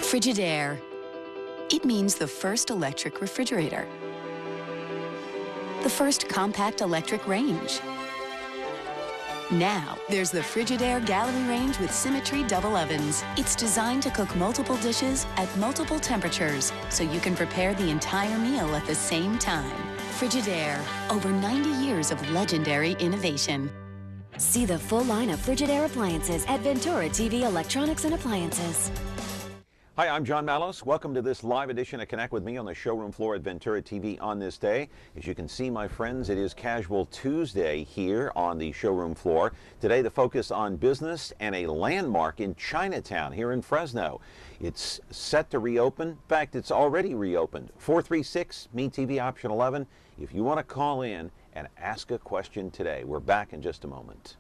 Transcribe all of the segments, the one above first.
Frigidaire. It means the first electric refrigerator. The first compact electric range. Now, there's the Frigidaire Gallery Range with Symmetry double ovens. It's designed to cook multiple dishes at multiple temperatures, so you can prepare the entire meal at the same time. Frigidaire, over 90 years of legendary innovation. See the full line of Frigidaire appliances at Ventura TV Electronics and Appliances. Hi, I'm John Mallos. Welcome to this live edition of Connect with me on the showroom floor at Ventura TV on this day. As you can see, my friends, it is Casual Tuesday here on the showroom floor. Today, the focus on business and a landmark in Chinatown here in Fresno. It's set to reopen. In fact, it's already reopened. 436-MeTV option 11 if you want to call in and ask a question today. We're back in just a moment.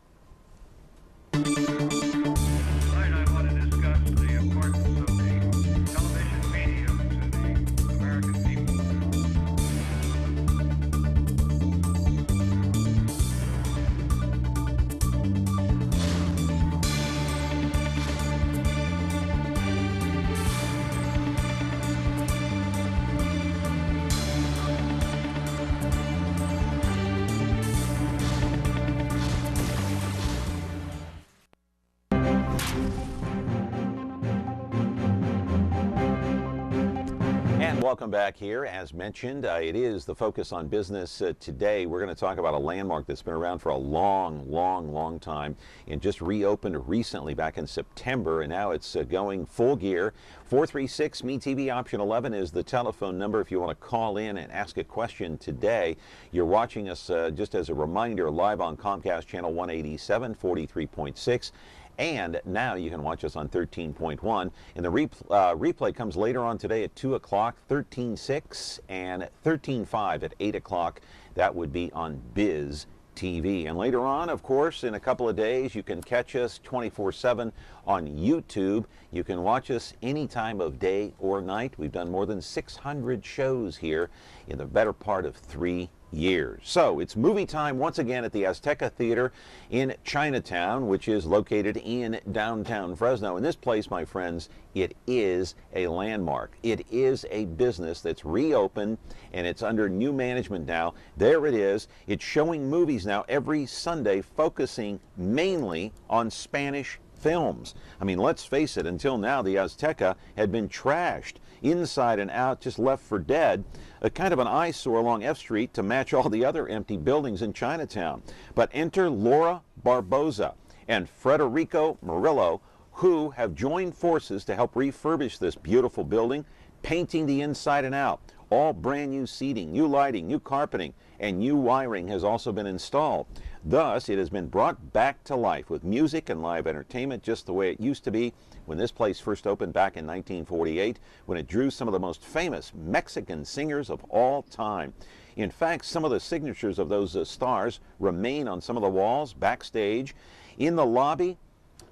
Welcome back here. As mentioned, it is the focus on business today. We're going to talk about a landmark that's been around for a long time and just reopened recently back in September, and now it's going full gear. 436-MeTV option 11 is the telephone number if you want to call in and ask a question today. You're watching us, just as a reminder, live on Comcast channel 187, 43.6. And now you can watch us on 13.1. And the replay comes later on today at 2 o'clock, 13.6, and 13.5 at 8 o'clock. That would be on Biz TV. And later on, of course, in a couple of days, you can catch us 24/7 on YouTube. You can watch us any time of day or night. We've done more than 600 shows here in the better part of 3 years. So it's movie time once again at the Azteca Theater in Chinatown, which is located in downtown Fresno. And this place, my friends, it is a landmark. It is a business that's reopened and it's under new management now. There it is. It's showing movies now every Sunday, focusing mainly on Spanish films. I mean, let's face it, until now the Azteca had been trashed inside and out, just left for dead, a kind of an eyesore along F Street to match all the other empty buildings in Chinatown. But enter Laura Barboza and Federico Murillo, who have joined forces to help refurbish this beautiful building, painting the inside and out. All brand new seating, new lighting, new carpeting, and new wiring has also been installed. Thus, it has been brought back to life with music and live entertainment just the way it used to be when this place first opened back in 1948, when it drew some of the most famous Mexican singers of all time. In fact, some of the signatures of those stars remain on some of the walls backstage. In the lobby,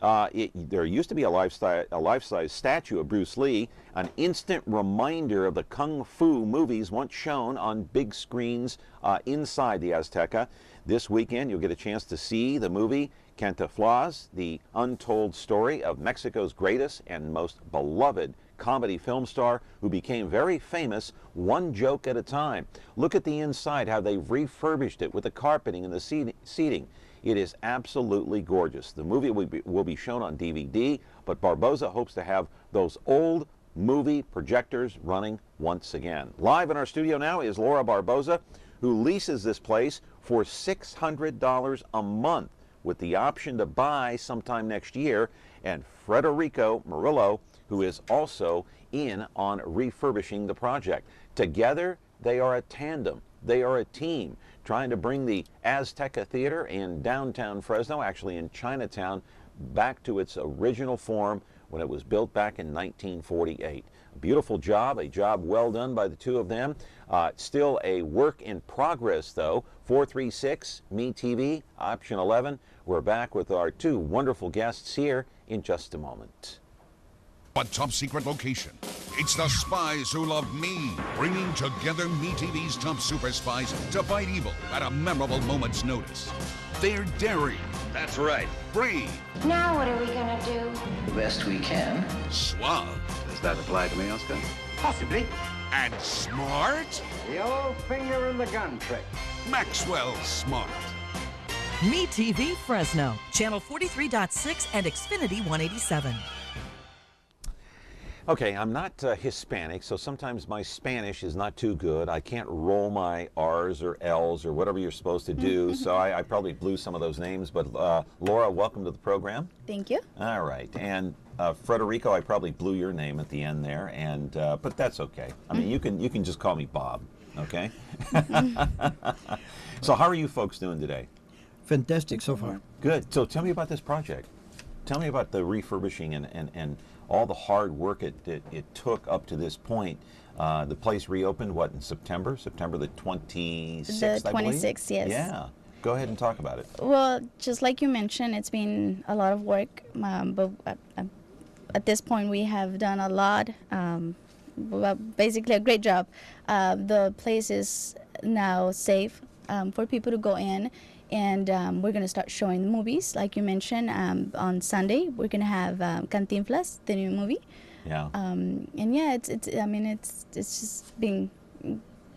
there used to be a life-size statue of Bruce Lee, an instant reminder of the Kung Fu movies once shown on big screens inside the Azteca. This weekend, you'll get a chance to see the movie Cantinflas, the untold story of Mexico's greatest and most beloved comedy film star who became very famous one joke at a time. Look at the inside, how they've refurbished it with the carpeting and the seating. It is absolutely gorgeous. The movie will be shown on DVD, but Barboza hopes to have those old movie projectors running once again. Live in our studio now is Laura Barboza, who leases this place for $600 a month with the option to buy sometime next year, and Federico Murillo, who is also in on refurbishing the project. Together, they are a tandem. They are a team trying to bring the Azteca Theater in downtown Fresno, actually in Chinatown, back to its original form when it was built back in 1948. A beautiful job, a job well done by the two of them. Still a work in progress, though. 436-MeTV, option 11. We're back with our two wonderful guests here in just a moment. A top secret location. It's the Spies Who Love Me, bringing together MeTV's top super spies to fight evil at a memorable moment's notice. They're daring. That's right. Brave. Now what are we gonna do? The best we can. Suave. Does that apply to me, Oscar? Possibly. And smart? The old finger in the gun trick. Maxwell Smart. MeTV Fresno, channel 43.6 and Xfinity 187. Okay, I'm not Hispanic, so sometimes my Spanish is not too good. I can't roll my R's or L's or whatever you're supposed to do, so I probably blew some of those names. But Laura, welcome to the program. Thank you. All right, and Frederico, I probably blew your name at the end there, and but that's okay. I mean, you can just call me Bob, okay? So how are you folks doing today? Fantastic so far. Good. So tell me about this project. Tell me about the refurbishing and all the hard work it took up to this point. The place reopened, what, in September? September the 26th, The 26th, yes. Yeah. Go ahead and talk about it. Well, just like you mentioned, it's been a lot of work, but at this point we have done a lot, well, basically a great job. The place is now safe for people to go in. And we're going to start showing the movies, like you mentioned. On Sunday, we're going to have Cantinflas, the new movie. Yeah. And yeah, it's just been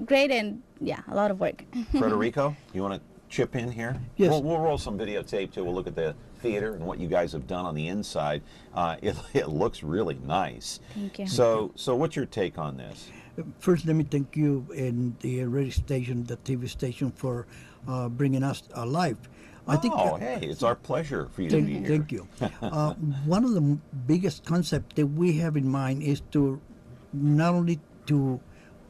great, and yeah, a lot of work. Frederico, you want to chip in here? Yes. We'll roll some videotape too. We'll look at the theater and what you guys have done on the inside. It looks really nice. Thank you. So what's your take on this? First, let me thank you and the radio station, the TV station, for bringing us alive. I think. Hey, it's our pleasure for you to be here. Thank you. One of the biggest concepts that we have in mind is to not only to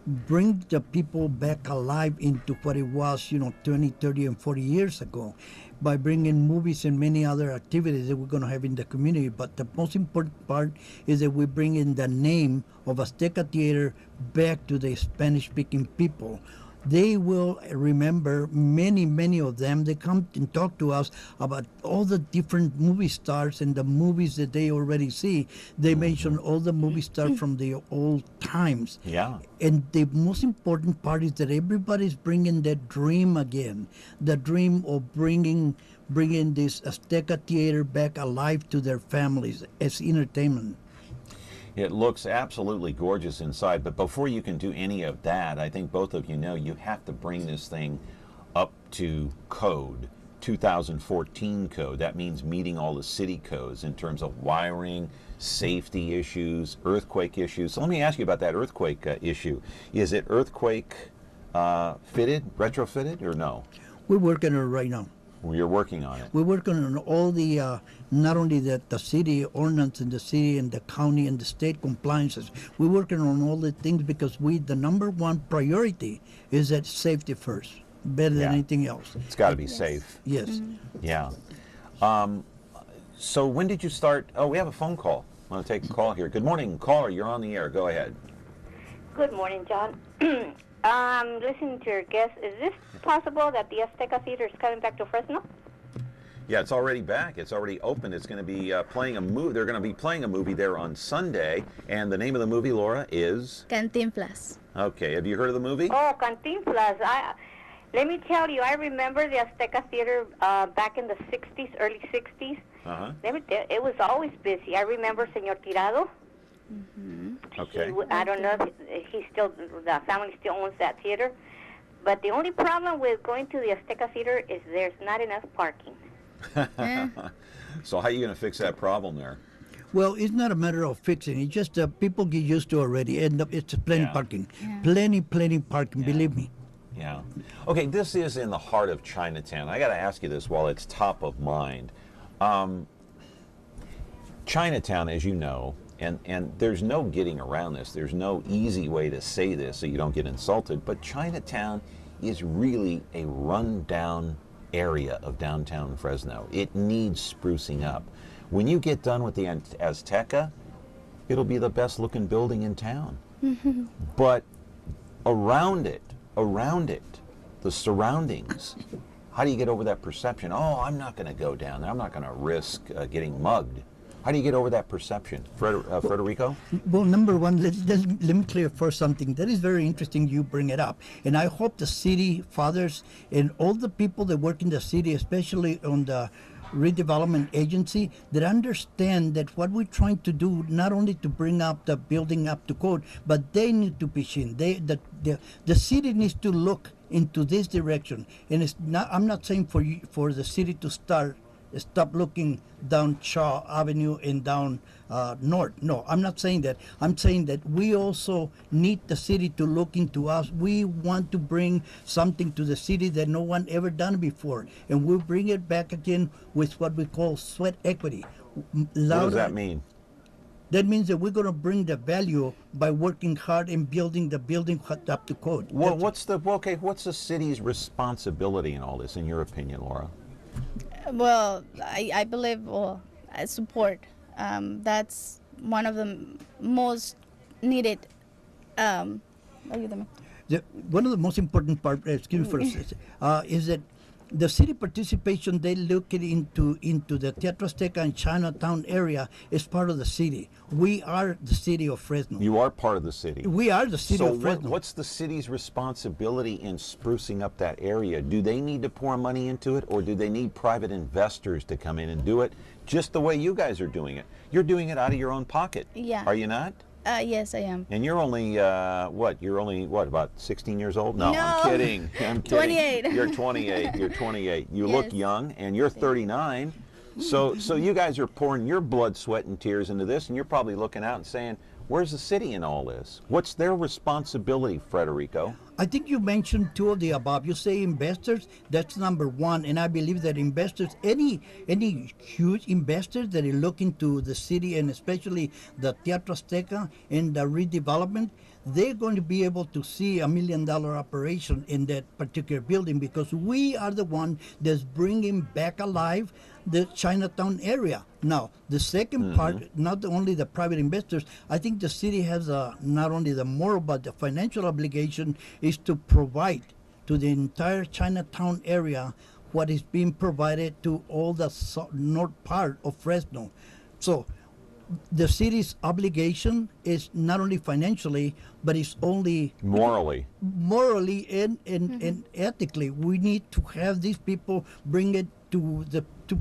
bring the people back alive into what it was, 20, 30, and 40 years ago, by bringing movies and many other activities that we're going to have in the community. But the most important part is that we bring in the name of Azteca Theater back to the Spanish-speaking people. They will remember, many of them, they come and talk to us about all the different movie stars and the movies that they already see. They mention all the movie stars from the old times. Yeah. And the most important part is that everybody's bringing that dream again, the dream of bringing this Azteca Theater back alive to their families as entertainment. It looks absolutely gorgeous inside, but before you can do any of that, I think both of you know you have to bring this thing up to code, 2014 code. That means meeting all the city codes in terms of wiring, safety issues, earthquake issues. So let me ask you about that earthquake issue. Is it earthquake fitted, retrofitted, or no? We're working on it right now. Well, you're working on it. We're working on all the, not only the city ordinance in the city and the county and the state compliances. We're working on all the things because the number one priority is that safety first, better than anything else. It's got to be safe. Yes. Yeah. So when did you start? Oh, we have a phone call. I want to take a call here. Good morning, caller. You're on the air. Go ahead. Good morning, John. Listening to your guest, is this possible that the Azteca Theater is coming back to Fresno? Yeah, it's already back. It's already open. It's going to be playing a movie. They're going to be playing a movie there on Sunday. And the name of the movie, Laura, is? Cantinflas. Okay. Have you heard of the movie? Oh, Cantinflas. Let me tell you, I remember the Azteca Theater back in the 60s, early 60s. Uh-huh. It was always busy. I remember Señor Tirado. Mm-hmm. Okay. I don't know if the family still owns that theater. But the only problem with going to the Azteca Theater is there's not enough parking. So how are you going to fix that problem there? Well, it's not a matter of fixing. It's just people get used to already. And it's plenty parking. Yeah. Plenty parking, believe me. Yeah. Okay, this is in the heart of Chinatown. I got to ask you this while it's top of mind. Chinatown, as you know, and there's no getting around this. There's no easy way to say this so you don't get insulted, but Chinatown is really a run-down area of downtown Fresno. It needs sprucing up. When you get done with the Azteca, it'll be the best-looking building in town. But around it, the surroundings, how do you get over that perception? Oh, I'm not going to go down there. I'm not going to risk getting mugged. How do you get over that perception? Frederico? Well, number one, let me clear first something. That is very interesting you bring it up. And I hope the city fathers and all the people that work in the city, especially on the redevelopment agency that understand that what we're trying to do, not only to bring up the building up to code, but they need to pitch in. The city needs to look into this direction. And it's not, I'm not saying for the city to stop looking down Shaw Avenue and down North. No, I'm not saying that. I'm saying that we also need the city to look into us. We want to bring something to the city that no one ever done before, and we'll bring it back again with what we call sweat equity. What does that mean? That means that we're going to bring the value by working hard and building the building up to code. Well, what's the city's responsibility in all this, in your opinion, Laura? Well, I believe support. That's one of the most needed. One of the most important part, excuse me for a second, is that the city participation, they look into the Teatro Azteca and Chinatown area as part of the city. We are the city of Fresno. You are part of the city. We are the city of Fresno. So what's the city's responsibility in sprucing up that area? Do they need to pour money into it, or do they need private investors to come in and do it just the way you guys are doing it? You're doing it out of your own pocket. Yeah. Are you not? Yes, I am. And you're only, You're only, about 16 years old? No, No. I'm kidding. I'm kidding. 28. You're 28. You're 28. You Yes. look young, and you're 39. So you guys are pouring your blood, sweat, and tears into this, and you're probably looking out and saying, where's the city in all this? What's their responsibility, Federico? I think you mentioned two of the above. You say investors, that's number one. And I believe that investors, any huge investors that are looking to the city, and especially the Teatro Azteca and the redevelopment, they're going to be able to see $1 million operation in that particular building, because we are the one that's bringing back alive the Chinatown area. Now, the second part, not only the private investors, I think the city has not only the moral but the financial obligation is to provide to the entire Chinatown area what is being provided to all the north part of Fresno. So the city's obligation is not only financially, but it's only morally and ethically. We need to have these people bring it to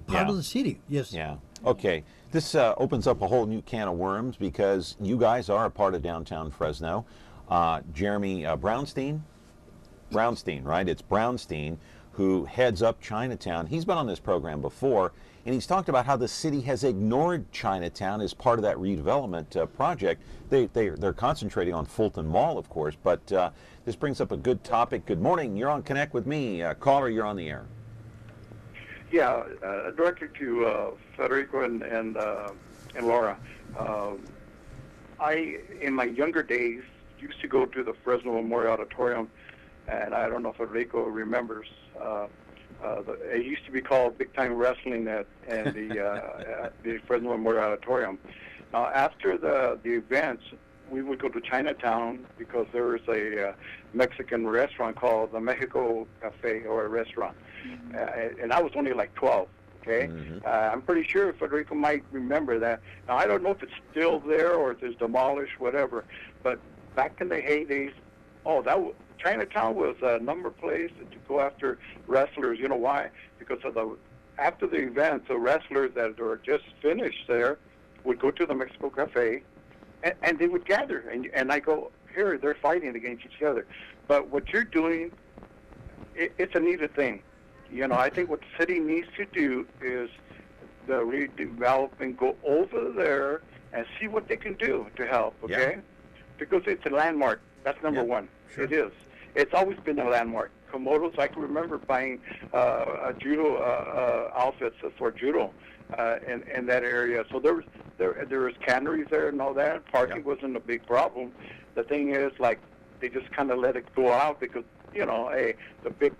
part of the city. Yes. Yeah. Okay. This opens up a whole new can of worms, because you guys are a part of downtown Fresno. Jeremy Brownstein, right? It's Brownstein who heads up Chinatown. He's been on this program before, and he's talked about how the city has ignored Chinatown as part of that redevelopment project. They're concentrating on Fulton Mall, of course, but this brings up a good topic. Good morning. You're on Connect with Me. Caller, you're on the air. Yeah, directly to Federico and Laura. I, in my younger days, used to go to the Fresno Memorial Auditorium, and I don't know if Federico remembers. It used to be called Big Time Wrestling at the Fresno Memorial Auditorium. Now, after the events, we would go to Chinatown, because there was a Mexican restaurant called the Mexico Cafe, or a restaurant. And I was only like 12, okay? I'm pretty sure Federico might remember that. Now, I don't know if it's still there or if it's demolished, whatever, but back in the heydays, Chinatown was a number place to go after wrestlers. You know why? Because after the event, the wrestlers that were just finished there would go to the Mexico Cafe, and they would gather. And I go, here, they're fighting against each other. But what you're doing, it's a needed thing. You know, I think what the city needs to do is the redevelopment, go over there and see what they can do to help, okay? Yeah. Because it's a landmark. That's number one. Sure. It is. It's always been a landmark. Komodos, I can remember buying judo outfits for judo in that area. So there was canneries there and all that. Parking wasn't a big problem. The thing is, like, they just kind of let it go out, because, you know, the big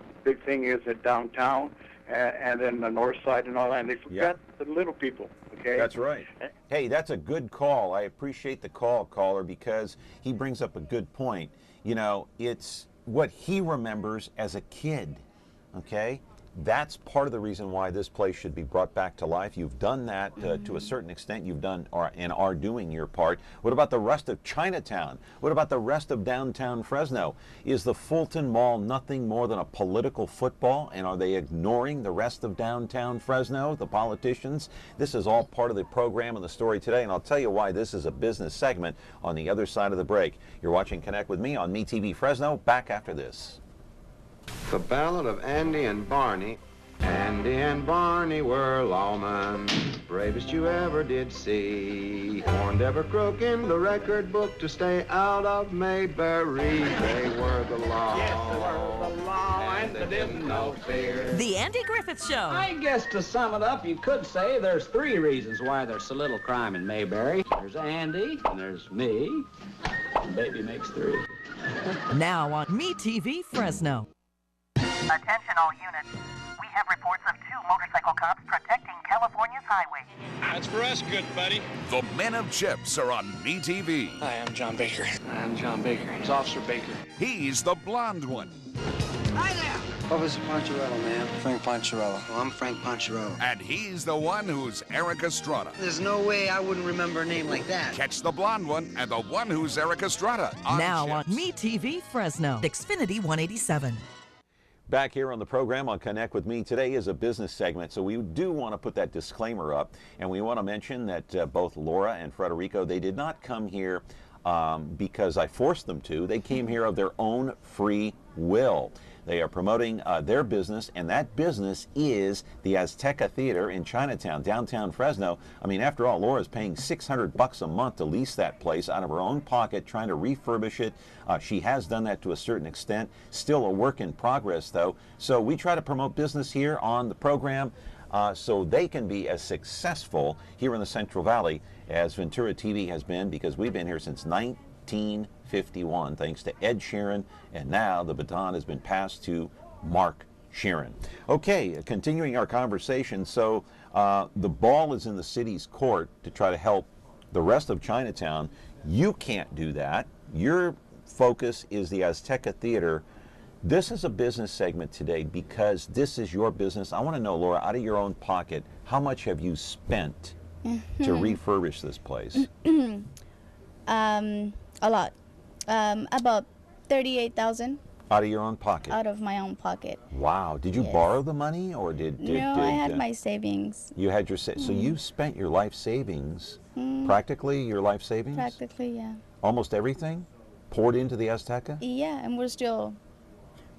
thing is at downtown and then the north side and all that, and they forgot the little people, okay? That's right. Hey, that's a good call. I appreciate the call, caller, because he brings up a good point. You know, it's what he remembers as a kid, okay? That's part of the reason why this place should be brought back to life. You've done that to a certain extent. You've done and are doing your part. What about the rest of Chinatown? What about the rest of downtown Fresno? Is the Fulton Mall nothing more than a political football? And are they ignoring the rest of downtown Fresno, the politicians? This is all part of the program and the story today, and I'll tell you why this is a business segment on the other side of the break. You're watching Connect with me on MeTV Fresno. Back after this. The Ballad of Andy and Barney. Andy and Barney were lawmen, bravest you ever did see. Warned every crook in the record book to stay out of Mayberry. They were the law. Yes, they were the law, and they didn't know fear. The Andy Griffith Show. I guess to sum it up, you could say there's 3 reasons why there's so little crime in Mayberry. There's Andy, and there's me, and baby makes 3. Now on MeTV Fresno. Attention all units. We have reports of 2 motorcycle cops protecting California's highway. That's for us, good buddy. The Men of Chips are on MeTV. Hi, I'm John Baker. I'm John Baker. It's Officer Baker. He's the blonde one. Hi there. Officer Poncherello, man. Frank Poncherello. Oh, I'm Frank Poncherello. And he's the one who's Eric Estrada. There's no way I wouldn't remember a name like that. Catch the blonde one and the one who's Eric Estrada on Now Chips. on MeTV Fresno. Xfinity 187. Back here on the program on Connect with Me, today is a business segment, so we do want to put that disclaimer up, and we want to mention that both Laura and Frederico, they did not come here because I forced them to. They came here of their own free will. They are promoting their business, and that business is the Azteca Theater in Chinatown, downtown Fresno. I mean, after all, Laura's paying $600 a month to lease that place out of her own pocket, trying to refurbish it. She has done that to a certain extent. Still a work in progress, though. So we try to promote business here on the program so they can be as successful here in the Central Valley as Ventura TV has been, because we've been here since 1951, thanks to Ed Sheeran, and now the baton has been passed to Mark Sheeran. Okay, continuing our conversation, so the ball is in the city's court to try to help the rest of Chinatown. You can't do that. Your focus is the Azteca Theater. This is a business segment today because this is your business. I want to know, Laura, out of your own pocket, how much have you spent to refurbish this place? A lot. About $38,000. Out of your own pocket? Out of my own pocket. Wow. Did you Yes. borrow the money, or did No, I had my savings. You had your so you spent your life savings, practically your life savings? Practically, yeah. Almost everything poured into the Azteca? Yeah, and we're still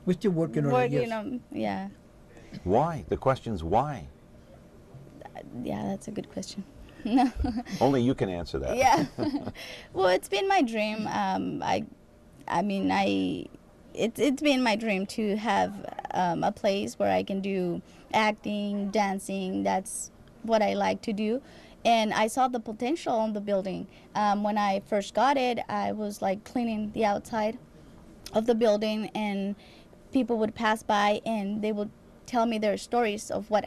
working on it. Yes. Yeah. Why? The question's why? Yeah, that's a good question. Only you can answer that. Yeah. Well, it's been my dream. It's been my dream to have a place where I can do acting, dancing. That's what I like to do. And I saw the potential on the building. When I first got it, I was like cleaning the outside of the building, and people would pass by and they would tell me their stories of what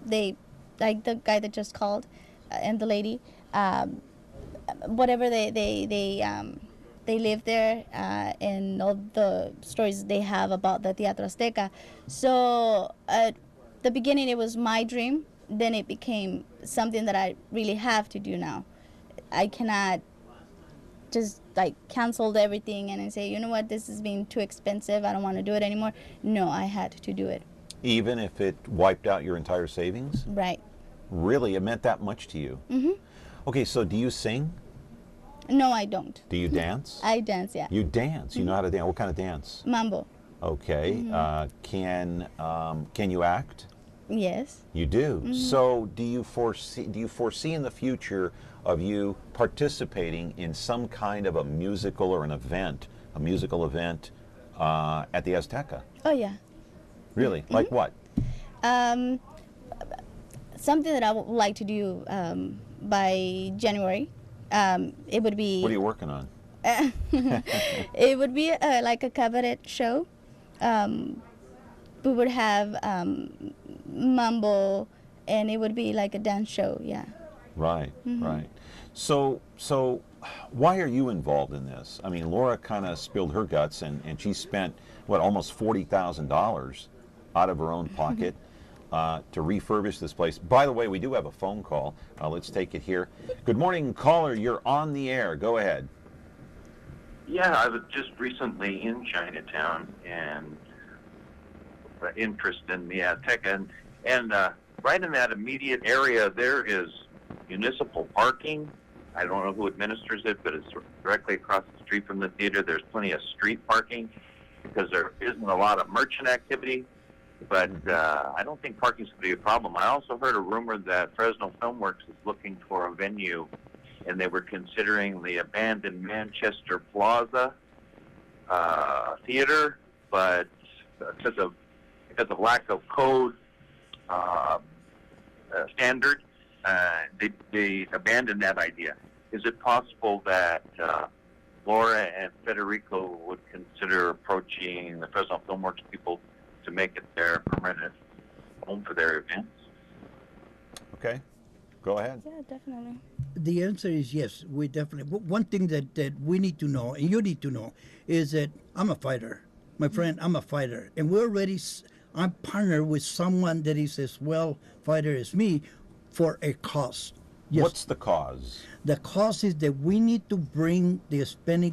they, like the guy that just called and the lady, whatever they live there, and all the stories they have about the Teatro Azteca. So at the beginning it was my dream, then it became something that I really have to do now. I cannot just like cancel everything and say, you know what, this is being too expensive, I don't want to do it anymore. No, I had to do it. Even if it wiped out your entire savings? Right. Really? It meant that much to you? Mm-hmm. Okay, so do you sing? No, I don't. Do you dance? I dance, yeah. You dance? You know how to dance? What kind of dance? Mambo. Okay. Can you act? Yes. You do. So do you foresee in the future of you participating in some kind of a musical or a musical event at the Azteca? Oh yeah. Really? Like what? Something that I would like to do by January. It would be. What are you working on? It would be like a cabaret show. We would have mambo, and it would be like a dance show. Yeah. Right. Right. So why are you involved in this? I mean, Laura kind of spilled her guts, and she spent what, almost $40,000 out of her own pocket to refurbish this place. By the way, we do have a phone call. Let's take it here. Good morning, caller. You're on the air. Go ahead. Yeah, I was just recently in Chinatown and interested in the Azteca, and right in that immediate area there is municipal parking. I don't know who administers it, but it's directly across the street from the theater. There's plenty of street parking because there isn't a lot of merchant activity, but I don't think parking's going to be a problem. I also heard a rumor that Fresno Filmworks is looking for a venue, and they were considering the abandoned Manchester Plaza theater, but because of lack of code standard, they abandoned that idea. Is it possible that Laura and Federico would consider approaching the Fresno Filmworks people to make it their permanent home for their events? Okay, go ahead. Yeah, definitely. The answer is yes, we definitely. But one thing that we need to know, and you need to know, is that I'm a fighter. My friend, I'm a fighter. And I'm partnered with someone that is as well fighter as me for a cause. Yes. What's the cause? The cause is that we need to bring the Hispanic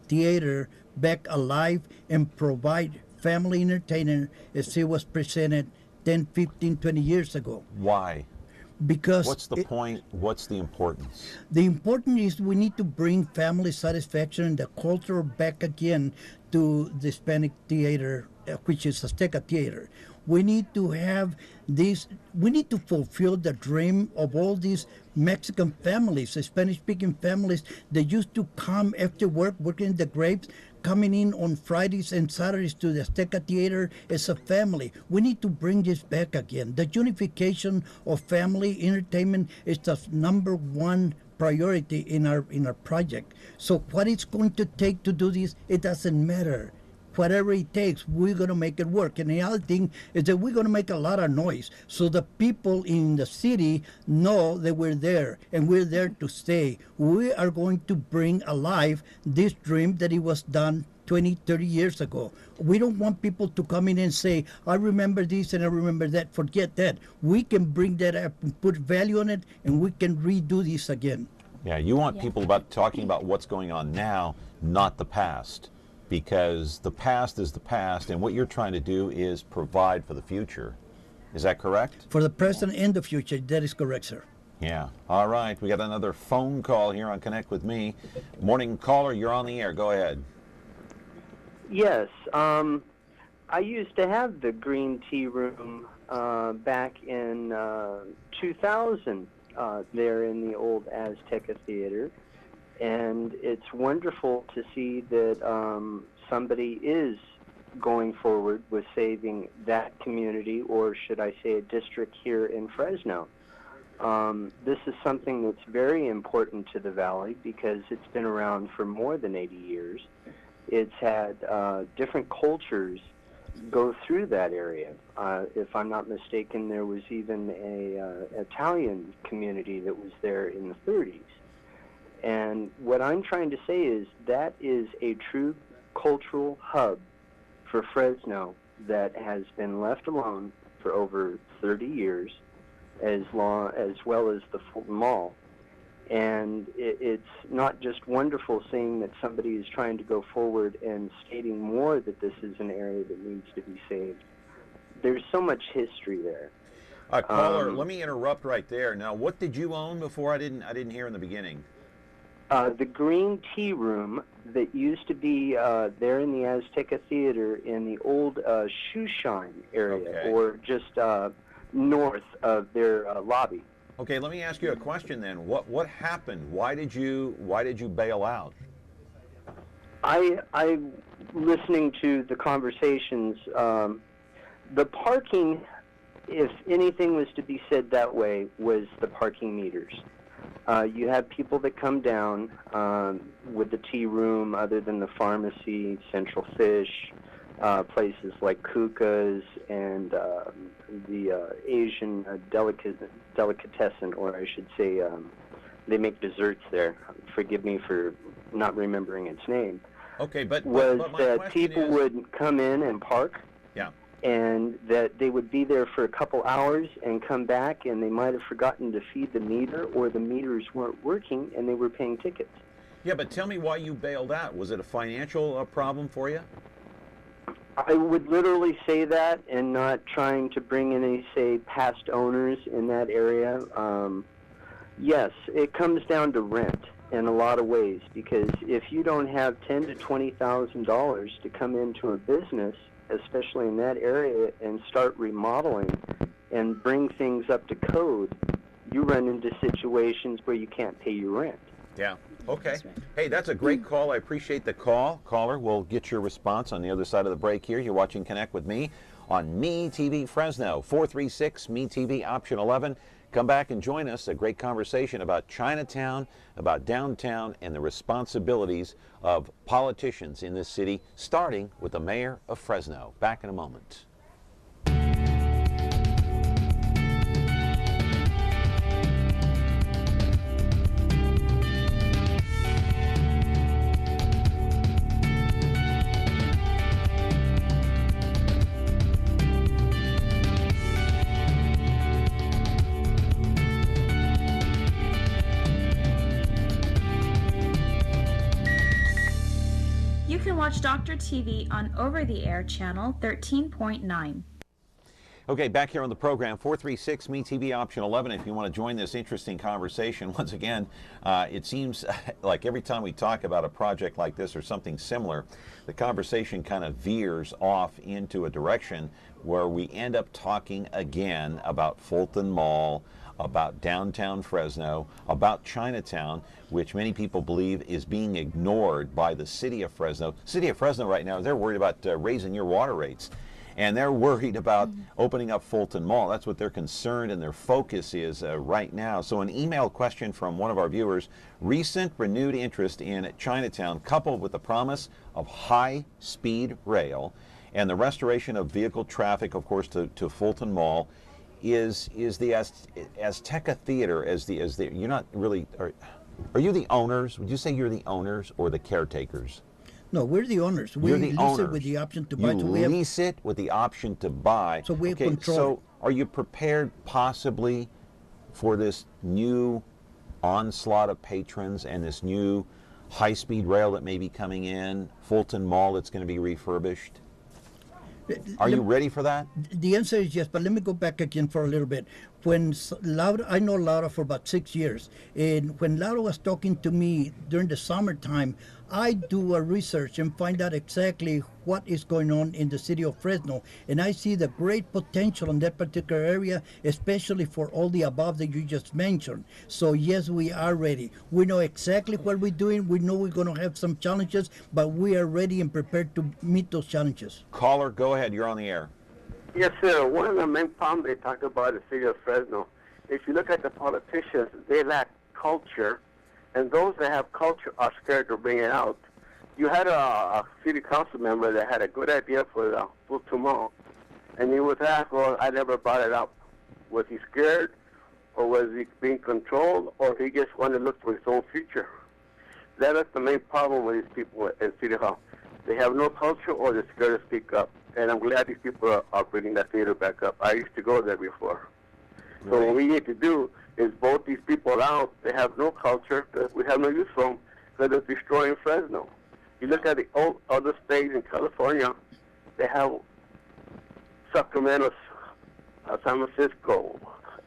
theater back alive and provide family entertainment as it was presented 10, 15, 20 years ago. Why? Because what's the point? What's the importance? The importance is we need to bring family satisfaction and the culture back again to the Hispanic theater, which is Azteca Theater. We need to have this, we need to fulfill the dream of all these Mexican families, Spanish-speaking families that used to come after work, working in the grapes, coming in on Fridays and Saturdays to the Azteca Theater as a family. We need to bring this back again. The unification of family entertainment is the number one priority in our project. So what it's going to take to do this, it doesn't matter. Whatever it takes, we're going to make it work. And the other thing is that we're going to make a lot of noise so the people in the city know that we're there and we're there to stay. We are going to bring alive this dream that it was done 20, 30 years ago. We don't want people to come in and say, I remember this and I remember that. Forget that. We can bring that up and put value on it, and we can redo this again. Yeah, you want people talking about what's going on now, not the past. Because the past is the past, and what you're trying to do is provide for the future. Is that correct? For the present and the future, that is correct, sir. Yeah. All right. We got another phone call here on Connect with Me. Morning caller, you're on the air. Go ahead. Yes. I used to have the Green Tea Room back in 2000 there in the old Azteca Theater. And it's wonderful to see that somebody is going forward with saving that community, or should I say a district here in Fresno. This is something that's very important to the Valley because it's been around for more than 80 years. It's had different cultures go through that area. If I'm not mistaken, there was even a Italian community that was there in the 30s. And what I'm trying to say is that is a true cultural hub for Fresno that has been left alone for over 30 years, as well as the Fulton Mall. And it's not just wonderful seeing that somebody is trying to go forward and stating more that this is an area that needs to be saved. There's so much history there. Caller, let me interrupt right there. Now, what did you own before? I didn't hear in the beginning. The Green Tea Room that used to be there in the Azteca Theater in the old Shoeshine area, or just north of their lobby. Okay, let me ask you a question then. What happened? Why did you bail out? I listening to the conversations. The parking, if anything was to be said that way, was the parking meters. You have people that come down with the tea room, other than the pharmacy, Central Fish, places like Kuka's and the Asian delicatessen, or I should say, they make desserts there. Forgive me for not remembering its name. Okay, but was my that question people is, would come in and park? Yeah. and that they would be there for a couple hours and come back, and they might have forgotten to feed the meter, or the meters weren't working and they were paying tickets. Yeah, but tell me why you bailed out. Was it a financial problem for you? I would literally say that, and not trying to bring in any, say, past owners in that area. Yes, it comes down to rent in a lot of ways, because if you don't have $10,000 to $20,000 to come into a business, especially in that area, and start remodeling and bring things up to code, you run into situations where you can't pay your rent. Yeah. Okay. Hey, that's a great call. I appreciate the call. Caller, we'll get your response on the other side of the break here. You're watching Connect with me on Me TV Fresno, 436 Me TV option 11. Come back and join us. A great conversation about Chinatown, about downtown, and the responsibilities of politicians in this city, starting with the mayor of Fresno. Back in a moment. You can watch Dr. TV on over-the-air channel 13.9. Okay, back here on the program, 436 Me TV option 11. If you want to join this interesting conversation, once again, it seems like every time we talk about a project like this or something similar, the conversation kind of veers off into a direction where we end up talking again about Fulton Mall, about downtown Fresno, about Chinatown, which many people believe is being ignored by the city of Fresno. City of Fresno right now, they're worried about raising your water rates. And they're worried about opening up Fulton Mall. That's what they're concerned and their focus is right now. So an email question from one of our viewers: recent renewed interest in Chinatown, coupled with the promise of high-speed rail and the restoration of vehicle traffic, of course, to Fulton Mall, is the Azteca Theater as the you're not really, are you the owners? Would you say you're the owners or the caretakers? No, we're the owners. We You're the lease owners. it with the option to buy. You So we have, lease it with the option to buy. So we have okay, control. So are you prepared possibly for this new onslaught of patrons and this new high-speed rail that may be coming in, Fulton Mall that's going to be refurbished? Are you ready for that? The answer is yes, but let me go back again for a little bit. When Laura, I know Laura for about 6 years, and when Laura was talking to me during the summertime, I do a research and find out exactly what is going on in the city of Fresno, and I see the great potential in that particular area, especially for all the above that you just mentioned. So yes, we are ready. We know exactly what we're doing. We know we're going to have some challenges, but we are ready and prepared to meet those challenges. Caller, go ahead. You're on the air. Yes, sir. One of the main problems they talk about the city of Fresno, if you look at the politicians, they lack culture, and those that have culture are scared to bring it out. You had a city council member that had a good idea for the Fulton Mall, and he was asked, well, I never brought it up. Was he scared, or was he being controlled, or he just wanted to look for his own future? That is the main problem with these people in City Hall. They have no culture, or they're scared to speak up. And I'm glad these people are bringing that theater back up. I used to go there before. Really? So what we need to do is vote these people out. They have no culture, because we have no use for them, because they're destroying Fresno. You look at the other states in California, they have Sacramento, San Francisco,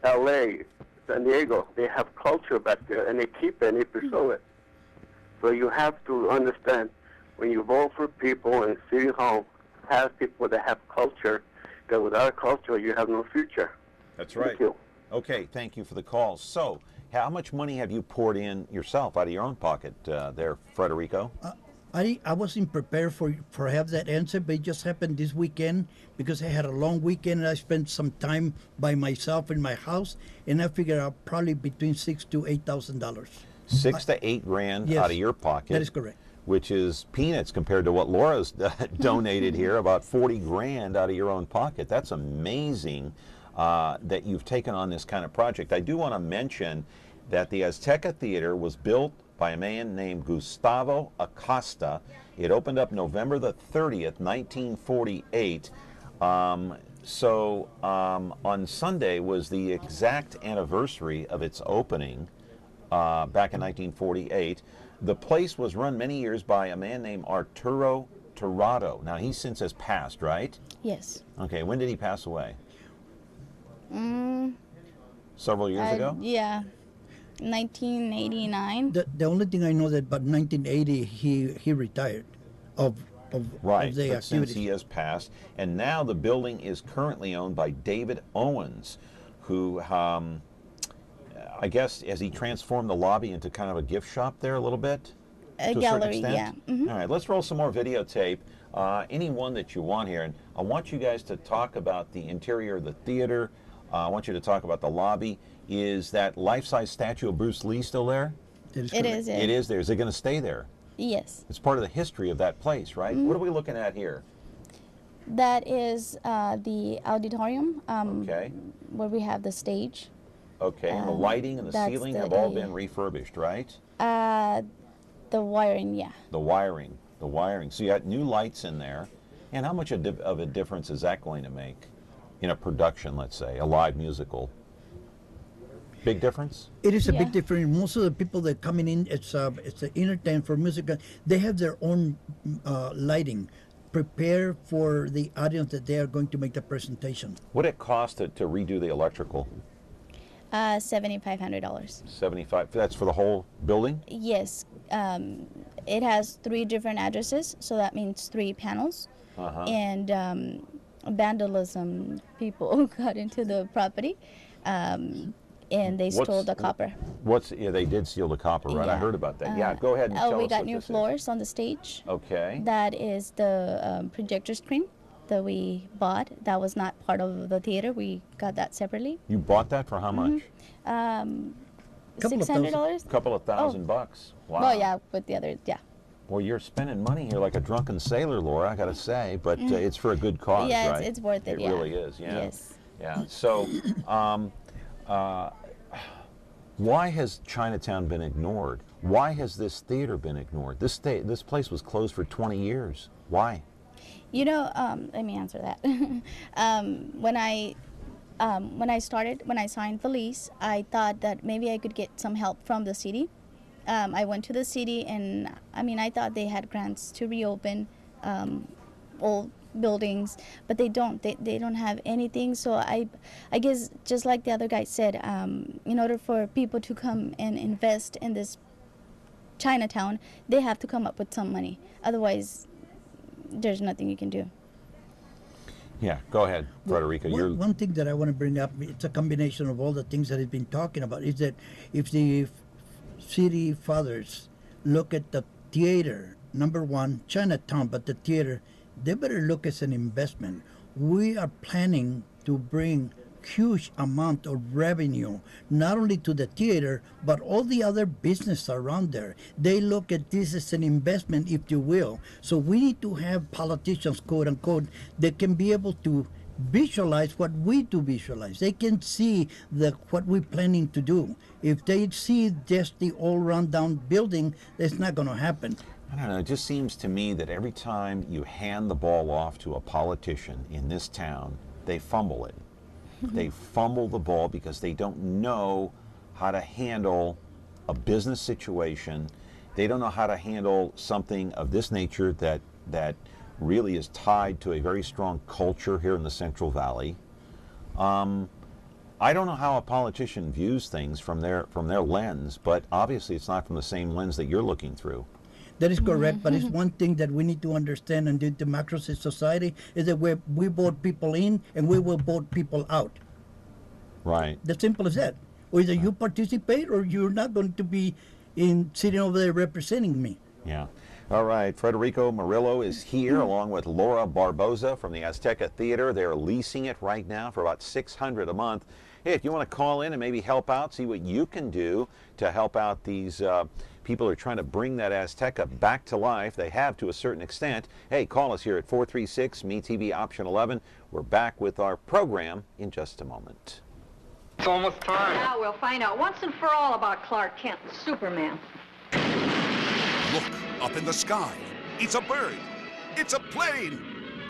L.A., San Diego. They have culture back there, and they keep it and they pursue it. So you have to understand, when you vote for people in City Hall, have people that have culture, because without culture, you have no future. That's right. Thank you. Okay, thank you for the call. So, how much money have you poured in yourself out of your own pocket there, Frederico? I wasn't prepared for have that answer, but it just happened this weekend because I had a long weekend and I spent some time by myself in my house, and I figured out probably between $6,000 to $8,000. $6,000 to $8,000 Yes, out of your pocket. that is correct. Which is peanuts compared to what Laura's donated here, about $40,000 out of your own pocket. That's amazing that you've taken on this kind of project. I do want to mention that the Azteca Theater was built by a man named Gustavo Acosta. It opened up November the 30th, 1948. On Sunday was the exact anniversary of its opening back in 1948. The place was run many years by a man named Arturo Tirado. Now, he since has passed, right? Yes. Okay, when did he pass away? Mm, Several years ago? Yeah, 1989. The only thing I know that by 1980 he retired of Right, the but activities. since he has passed, and now the building is currently owned by David Owens, who I guess, has he transformed the lobby into kind of a gift shop there a little bit? A to gallery, a certain extent? yeah. Mhm. All right, let's roll some more videotape. Any one that you want here, and I want you guys to talk about the interior of the theater. I want you to talk about the lobby. Is that life-size statue of Bruce Lee still there? It is. It is there. Is it going to stay there? Yes. It's part of the history of that place, right? What are we looking at here? That is the auditorium, Okay. where we have the stage. Okay, and the lighting and the that's ceiling the have all area. been refurbished, right? The wiring, yeah. The wiring. So you got new lights in there. And how much of a difference is that going to make in a production, let's say, a live musical? Big difference? It is a big difference. Most of the people that coming in, it's an entertainment for music. They have their own lighting, prepare for the audience that they are going to make the presentation. What did it cost to redo the electrical? $7,500. 75. That's for the whole building? Yes. It has 3 different addresses, so that means 3 panels. And vandalism, people got into the property. And they stole the copper. They did steal the copper, right? I heard about that. Yeah, go ahead and tell us we got what new this floors on the stage. Okay. That is the projector screen that we bought. That was not part of the theater. We got that separately. You bought that for how much? $600. Couple of thousand bucks. Wow. Well, yeah, with the other, yeah. Well, you're spending money here like a drunken sailor, Laura, I got to say, but it's for a good cause, yeah, right? it's worth it, It yeah. really is, yeah. Yes. Yeah, so why has Chinatown been ignored? Why has this theater been ignored? This place was closed for 20 years. Why? You know, let me answer that. When I signed the lease, I thought that maybe I could get some help from the city. I went to the city, and I thought they had grants to reopen old buildings, but they don't. They don't have anything. So I guess just like the other guy said, in order for people to come and invest in this Chinatown, they have to come up with some money. Otherwise, there's nothing you can do. Yeah, go ahead, Frederica. One thing that I want to bring up, it's a combination of all the things that he's been talking about, is that if the city fathers look at the theater, number one, Chinatown, but the theater, they better look as an investment. We are planning to bring huge amount of revenue, not only to the theater, but all the other business around there. They look at this as an investment, if you will. So we need to have politicians, quote unquote, that can be able to visualize what we do visualize. They can see what we're planning to do. If they see just the old rundown building, it's not going to happen. I don't know, it just seems to me that every time you hand the ball off to a politician in this town, they fumble it. They fumble the ball because they don't know how to handle a business situation. They don't know how to handle something of this nature that really is tied to a very strong culture here in the Central Valley. I don't know how a politician views things from their lens, but obviously it's not from the same lens that you're looking through. That is correct, but it's one thing that we need to understand in the democracy society is that we vote people in and we will vote people out. Right. That's simple as that. Or either you participate or you're not going to be sitting over there representing me. Yeah. All right, Federico Murillo is here along with Laura Barboza from the Azteca Theater. They're leasing it right now for about $600 a month. Hey, if you want to call in and maybe help out, see what you can do to help out these people who are trying to bring that Azteca back to life. They have to a certain extent. Hey, call us here at 436-MeTV option 11. We're back with our program in just a moment. It's almost time. Now we'll find out once and for all about Clark Kent and Superman. Look up in the sky. It's a bird. It's a plane.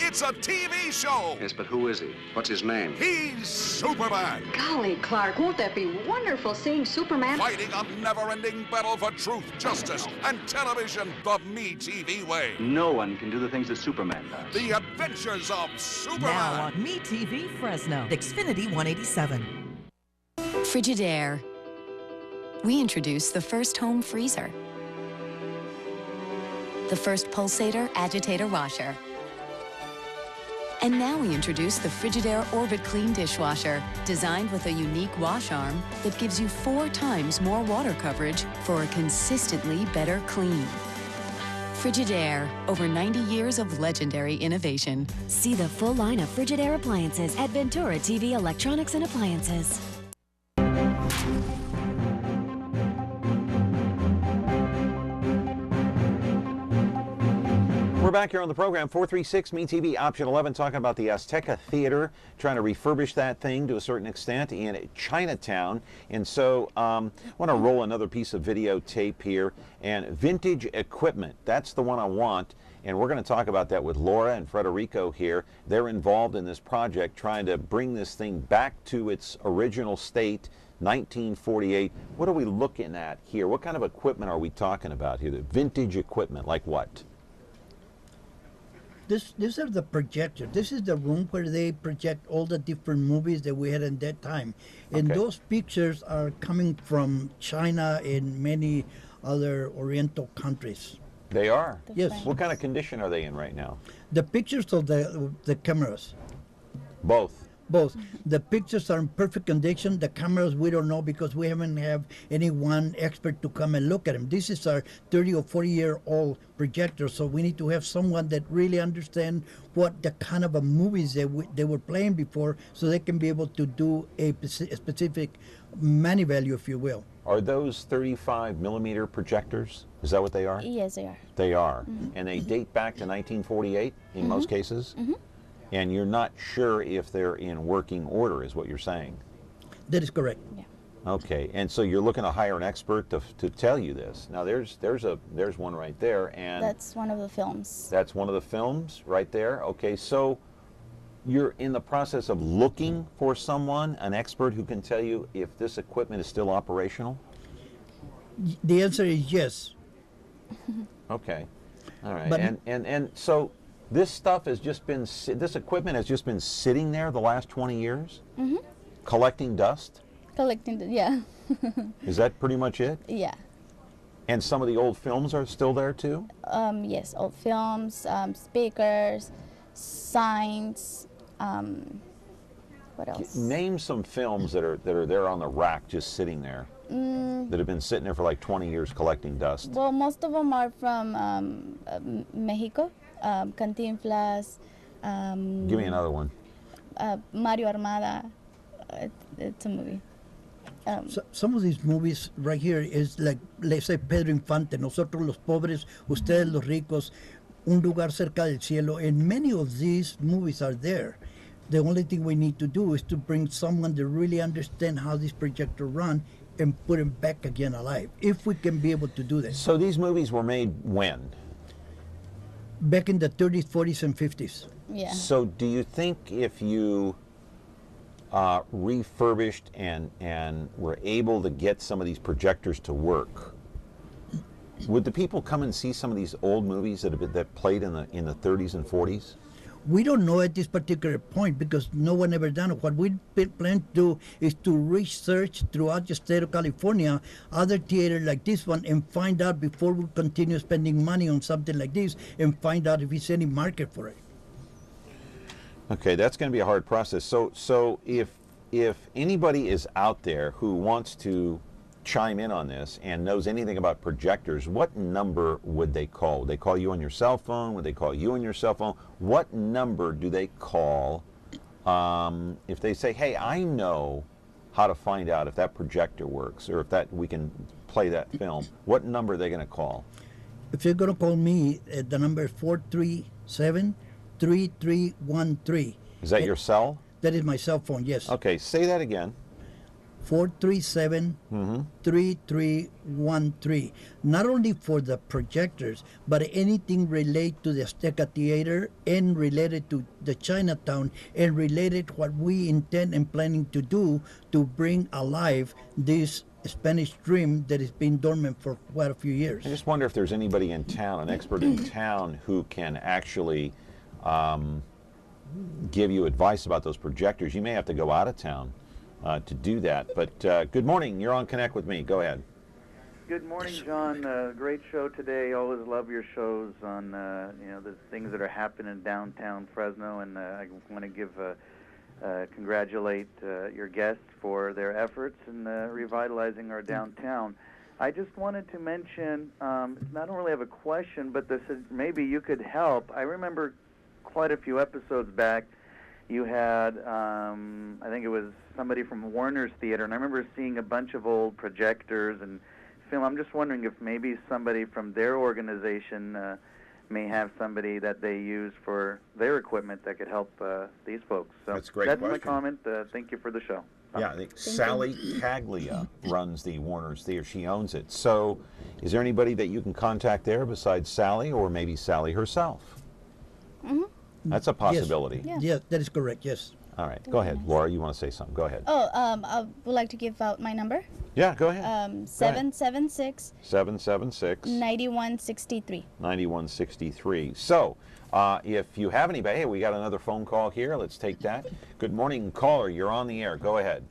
It's a TV show. Yes, but who is he? What's his name? He's Superman. Golly, Clark, won't that be wonderful seeing Superman Fighting a never-ending battle for truth, justice, and television the Me TV way. No one can do the things that Superman does. The Adventures of Superman. Now on Me TV Fresno, Xfinity 187. Frigidaire. We introduced the first home freezer, the first pulsator agitator washer, and now we introduce the Frigidaire Orbit Clean dishwasher, designed with a unique wash arm that gives you 4 times more water coverage for a consistently better clean. Frigidaire, over 90 years of legendary innovation. See the full line of Frigidaire appliances at Ventura TV Electronics and Appliances. We're back here on the program, 436 Me TV, option 11, talking about the Azteca Theater, trying to refurbish that thing to a certain extent in Chinatown. And so I want to roll another piece of videotape here. And vintage equipment, that's the one I want. And we're going to talk about that with Laura and Federico here. They're involved in this project, trying to bring this thing back to its original state, 1948. What are we looking at here? What kind of equipment are we talking about here? The vintage equipment, like what? These are the projectors. This is the room where they project all the different movies that we had in that time. And those pictures are coming from China and many other Oriental countries. They are? Yes. What kind of condition are they in right now? The pictures of the cameras. Both? Both. The pictures are in perfect condition. The cameras, we don't know because we haven't have any one expert to come and look at them. This is our 30 or 40-year-old projector, so we need to have someone that really understands what the kind of a movies they were playing before, so they can be able to do a specific money value, if you will. Are those 35-millimeter projectors? Is that what they are? Yes, they are. They are. Mm-hmm. And they date back to 1948 in most cases? Mm-hmm. And you're not sure if they're in working order, is what you're saying? That is correct. Yeah. Okay, and so you're looking to hire an expert to tell you this. Now there's one right there, and that's one of the films. That's one of the films right there. Okay, so you're in the process of looking for someone, an expert who can tell you if this equipment is still operational? The answer is yes. Okay, all right, But and so this stuff has just been, this equipment has just been sitting there the last 20 years? Mm-hmm. Collecting dust? Collecting, yeah. Is that pretty much it? Yeah. And some of the old films are still there too? Yes, old films, speakers, signs, what else? Name some films that are there on the rack just sitting there, that have been sitting there for like 20 years collecting dust. Well, most of them are from Mexico. Cantinflas. Give me another one. Mario Armada. It's a movie. Some of these movies right here is like, let's say, Pedro Infante, Nosotros los Pobres, Ustedes los Ricos, Un Lugar Cerca del Cielo, and many of these movies are there. The only thing we need to do is to bring someone that really understands how this projector run and put them back again alive, if we can be able to do that. So these movies were made when? Back in the 30s, 40s, and 50s. Yeah. So do you think if you refurbished and were able to get some of these projectors to work, would the people come and see some of these old movies that played in the 30s and 40s? We don't know at this particular point because no one ever done it. What we plan to do is to research throughout the state of California other theaters like this one and find out before we continue spending money on something like this and find out if there's any market for it. Okay, that's going to be a hard process. So if anybody is out there who wants to chime in on this and knows anything about projectors, what number would they call? Would they call you on your cell phone? Would they call you on your cell phone? What number do they call if they say, hey, I know how to find out if that projector works or if we can play that film? What number are they going to call? If you're going to call me, the number is 437-3313. Is that your cell? That is my cell phone, yes. Okay, say that again. 437-3313. Not only for the projectors, but anything related to the Azteca Theater and related to the Chinatown and related what we intend and planning to do to bring alive this Spanish dream that has been dormant for quite a few years. I just wonder if there's anybody in town, an expert in town, who can actually give you advice about those projectors. You may have to go out of town to do that. But good morning. You're on Connect with Me. Go ahead. Good morning, John. Great show today. Always love your shows on the things that are happening downtown Fresno, and I want to give congratulate your guests for their efforts in revitalizing our downtown. I just wanted to mention, I don't really have a question, but this is, maybe you could help. I remember quite a few episodes back, you had, I think it was somebody from Warner's Theater, and I remember seeing a bunch of old projectors and film. I'm just wondering if maybe somebody from their organization may have somebody that they use for their equipment that could help these folks. So that's a great question. My comment. Thank you for the show. Yeah, I think Sally Caglia runs the Warner's Theater. She owns it. So is there anybody that you can contact there besides Sally, or maybe Sally herself? Mm-hmm. That's a possibility. Yes. Yeah, that is correct, yes. All right, go ahead. Laura, you want to say something? Go ahead. Oh, I would like to give out my number. Yeah, go ahead. 776 776 9163. 9163. So, if you have anybody, hey, we got another phone call here. Let's take that. Good morning, caller. You're on the air. Go ahead.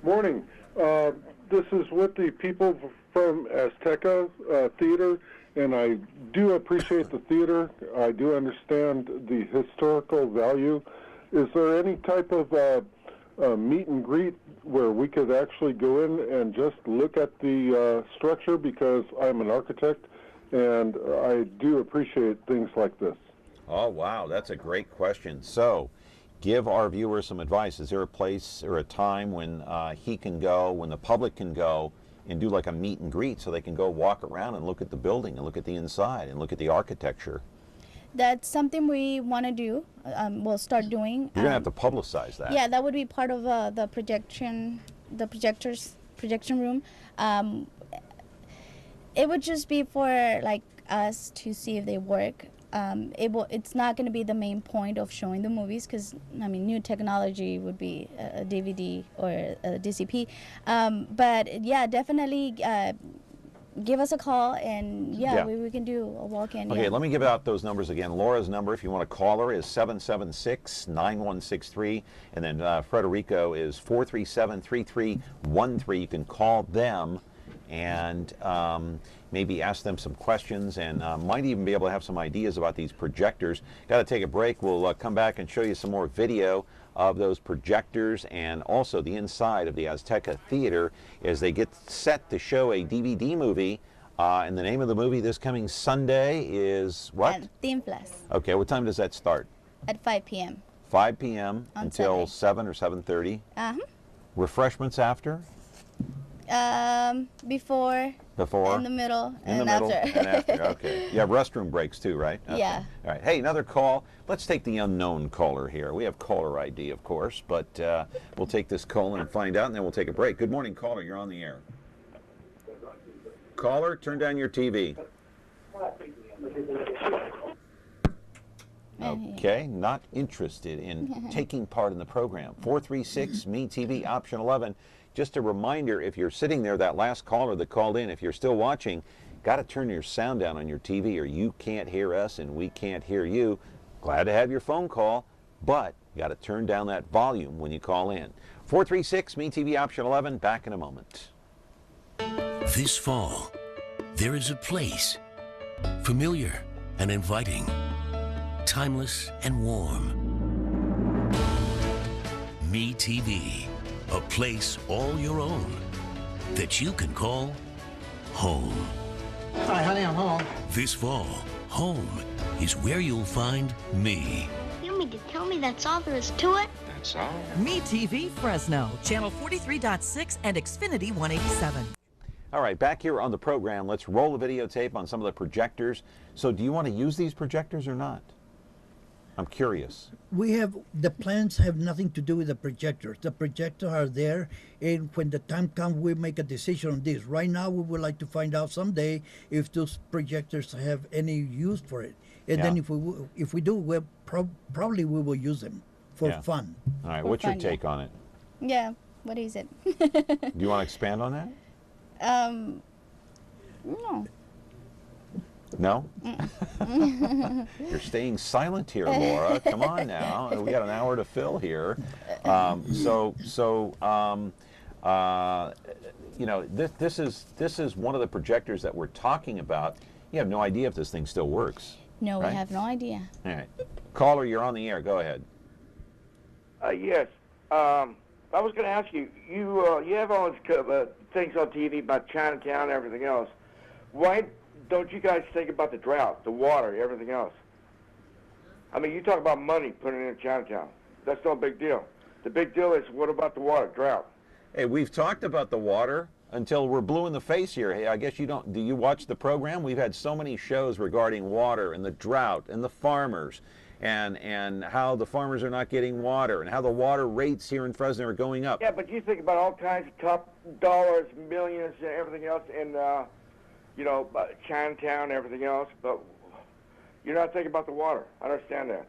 Morning. This is with the people from Azteca Theater, and I do appreciate the theater. I do understand the historical value. Is there any type of meet and greet where we could actually go in and just look at the structure, because I'm an architect and I do appreciate things like this? Oh, wow, that's a great question. So, give our viewers some advice. Is there a place or a time when he can go, when the public can go and do like a meet and greet, so they can go walk around and look at the building and look at the inside and look at the architecture? That's something we want to do. We'll start doing. You're going to have to publicize that. Yeah, that would be part of the projection room. It would just be for like us to see if they work. It's not going to be the main point of showing the movies, because I mean, new technology would be a DVD or a DCP. But yeah, definitely give us a call, and we can do a walk-in. Okay, let me give out those numbers again. Laura's number, if you want to call her, is 776-9163, and then Frederico is 437-3313. You can call them and maybe ask them some questions, and might even be able to have some ideas about these projectors. Got to take a break. We'll come back and show you some more video of those projectors and also the inside of the Azteca Theater as they get set to show a DVD movie. And the name of the movie this coming Sunday is what? Tinflas. Okay, what time does that start? At 5 p.m. 5 p.m. until 7 or 7:30. Refreshments after? Before. Before. In the middle. In the middle and after. Okay. You have restroom breaks too, right? Okay. Yeah. All right. Hey, another call. Let's take the unknown caller here. We have caller ID, of course, but we'll take this call and find out, and then we'll take a break. Good morning, caller. You're on the air. Caller, turn down your TV. Okay, not interested in taking part in the program. 436-ME-TV, option 11. Just a reminder, if you're sitting there, that last caller that called in, if you're still watching, got to turn your sound down on your TV or you can't hear us and we can't hear you. Glad to have your phone call, but you got to turn down that volume when you call in. 436-ME-TV, option 11, back in a moment. This fall, there is a place, familiar and inviting, timeless and warm. Me TV, a place all your own that you can call home. Hi, honey, I'm home. This fall, home is where you'll find me. You mean to tell me that's all there is to it? That's all. Me TV Fresno, channel 43.6 and Xfinity 187. All right, back here on the program, let's roll the videotape on some of the projectors. So do you want to use these projectors or not? I'm curious. We have, the plans have nothing to do with the projectors. The projectors are there, and when the time comes, we make a decision on this. Right now, we would like to find out someday if those projectors have any use for it. And then if we do, we'll probably we will use them for fun. All right, what's your take on it? Yeah, what is it? Do you want to expand on that? No. No? You're staying silent here, Laura. Come on now. We got an hour to fill here. You know, this is one of the projectors that we're talking about. You have no idea if this thing still works. No, right? we have no idea. All right. Caller, you're on the air. Go ahead. Yes. I was going to ask you, you have all these things on TV about Chinatown and everything else. Why don't you guys think about the drought, the water, everything else? I mean, you talk about money putting in Chinatown. That's no big deal. The big deal is, what about the water, drought? Hey, we've talked about the water until we're blue in the face here. Hey, I guess you don't, do you watch the program? We've had so many shows regarding water and the drought and the farmers and how the farmers are not getting water and how the water rates here in Fresno are going up. Yeah, but you think about all kinds of top dollars, millions, and everything else in, you know, Chinatown, everything else, but you're not thinking about the water. I understand that.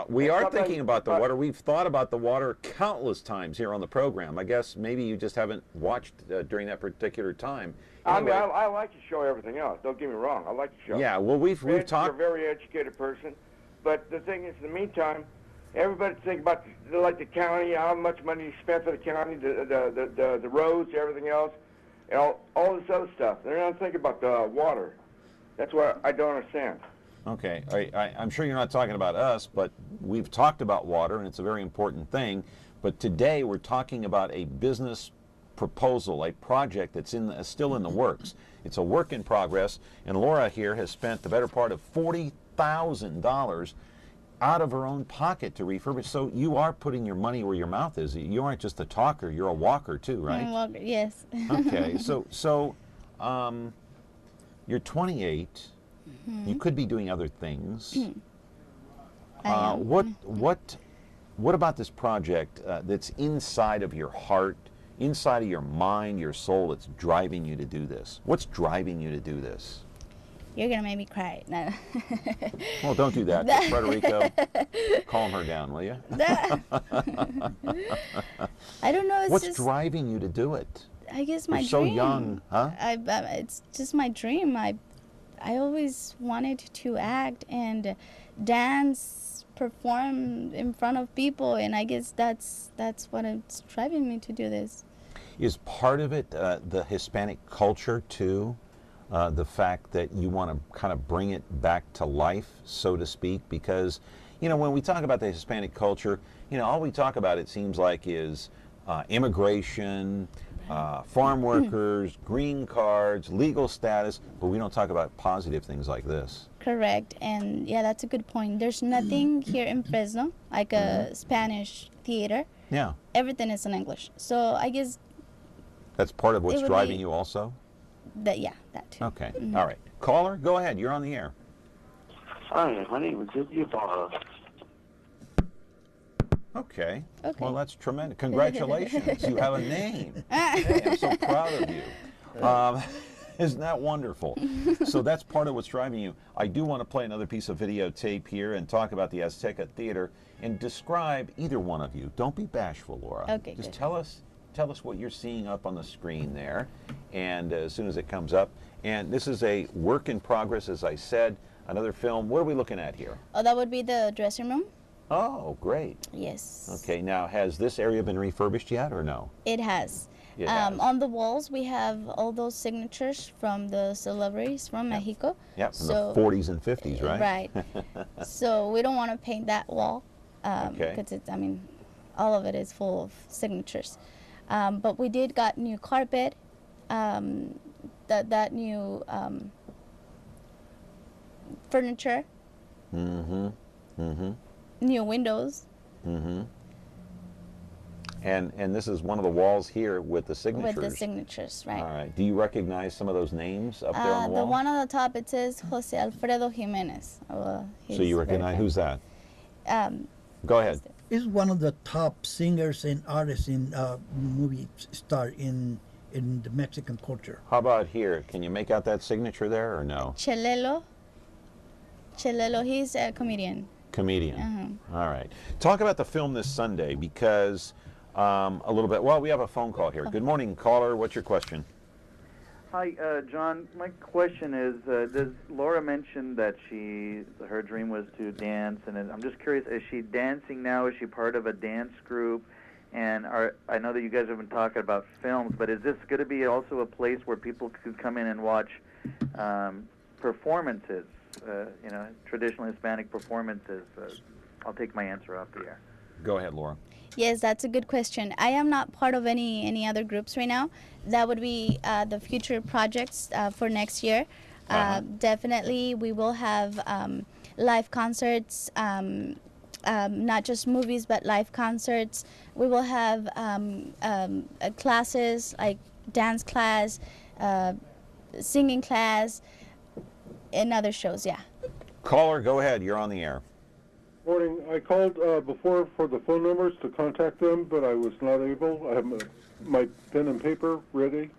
We are thinking about the water. We've thought about the water countless times here on the program. I guess maybe you just haven't watched during that particular time. Anyway, I mean, I like to show everything else. Don't get me wrong. I like to show. Yeah, well, we've talked. You're a very educated person, but the thing is, in the meantime, everybody think about like the county, how much money you spent for the county, the roads, everything else, and all this other stuff. They're not thinking about the water. That's what I don't understand. Okay, I'm sure you're not talking about us, but we've talked about water, and it's a very important thing. But today we're talking about a business proposal, a project that's still in the works. It's a work in progress, and Laura here has spent the better part of $40,000 out of her own pocket to refurbish. So you are putting your money where your mouth is. You aren't just a talker; you're a walker too, right? I'm a walker, yes. Okay, so you're 28. Mm-hmm. You could be doing other things. I am. What about this project that's inside of your heart, inside of your mind, your soul, that's driving you to do this? What's driving you to do this? You're gonna make me cry. No. Well, don't do that. Frederico, calm her down, will you? I don't know. It's What's just, driving you to do it? I guess my You're dream. so young, huh? It's just my dream. I always wanted to act and dance, perform in front of people, and I guess that's what's driving me to do this. Is part of it the Hispanic culture too? The fact that you want to kind of bring it back to life, so to speak? Because, you know, when we talk about the Hispanic culture, you know, all we talk about, it seems like, is immigration, farm workers, green cards, legal status, but we don't talk about positive things like this. Correct, and yeah, that's a good point. There's nothing here in Fresno like a Spanish theater. Yeah. Everything is in English. So I guess that's part of what's driving you also? That too. Okay, all right. Caller, go ahead, you're on the air. Hi, my name is Izzy. Okay. Well, that's tremendous. Congratulations. You have a name. Hey, I'm so proud of you. Isn't that wonderful? So that's part of what's driving you. I do want to play another piece of videotape here and talk about the Azteca Theater and describe either one of you. Don't be bashful, Laura. Okay, Just good. tell us what you're seeing up on the screen there, and as soon as it comes up. And this is a work in progress, as I said. Another film. What are we looking at here? Oh, that would be the dressing room. Oh, great. Yes. Okay, now has this area been refurbished yet or no? It has. It has. On the walls, we have all those signatures from the celebrities from Mexico. Yeah, from the 40s and 50s, right? Right. So we don't want to paint that wall because I mean, all of it is full of signatures. But we did got new carpet, that new furniture. Mm-hmm. Mm-hmm. New windows. Mm-hmm. And this is one of the walls here with the signatures. With the signatures, right. All right. Do you recognize some of those names up there on the wall? The one on the top, it says Jose Alfredo Jimenez. So you recognize, who's that? Go ahead. Is one of the top singers and artists in movie star in the Mexican culture. How about here? Can you make out that signature there or no? Chelelo, he's a comedian. Comedian. All right. Talk about the film this Sunday because a little bit. Well, we have a phone call here. Good morning, caller. What's your question? Hi, John. My question is, does Laura mention that her dream was to dance, and I'm just curious, is she dancing now? Is she part of a dance group? And I know that you guys have been talking about films, but is this going to be also a place where people could come in and watch performances, traditional Hispanic performances? I'll take my answer off the air. Go ahead, Laura. Yes, that's a good question. I am not part of any other groups right now. That would be the future projects for next year. Definitely, we will have live concerts, not just movies, but live concerts. We will have classes like dance class, singing class, and other shows, yeah. Caller, go ahead. You're on the air. Morning. I called before for the phone numbers to contact them, but I was not able. I have my pen and paper ready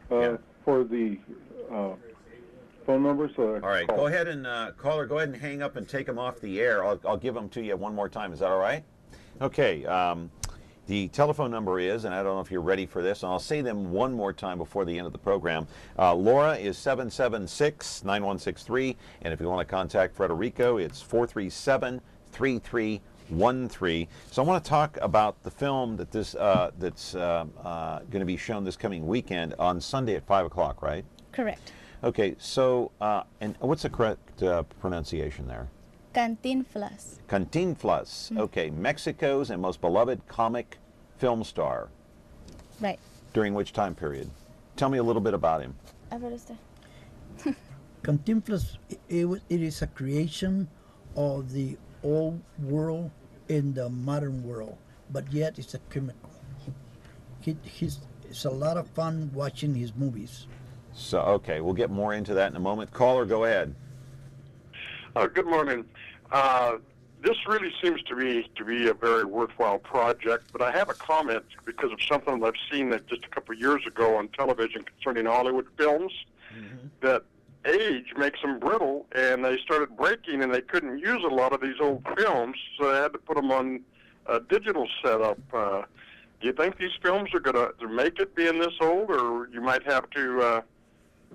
for the phone numbers. All right. Go ahead and, caller, go ahead and hang up and take them off the air. I'll give them to you one more time. Is that all right? Okay. The telephone number is, and I don't know if you're ready for this, and I'll say them one more time before the end of the program. Laura is 776-9163, and if you want to contact Federico, it's 437-3313. So I want to talk about the film that that's going to be shown this coming weekend on Sunday at 5 o'clock, right? Correct. Okay, so, and what's the correct pronunciation there? Cantinflas. Cantinflas. Okay, Mexico's and most beloved comic film star. Right. During which time period? Tell me a little bit about him. Cantinflas, it is a creation of the old world in the modern world, but yet it's a chemical. It's a lot of fun watching his movies. So, okay, we'll get more into that in a moment. Caller, go ahead. Good morning. This really seems to be a very worthwhile project, but I have a comment because of something that I've seen that just a couple of years ago on television concerning Hollywood films, that age makes them brittle, and they started breaking, and they couldn't use a lot of these old films, so they had to put them on a digital setup. Do you think these films are going to make it being this old, or you might have to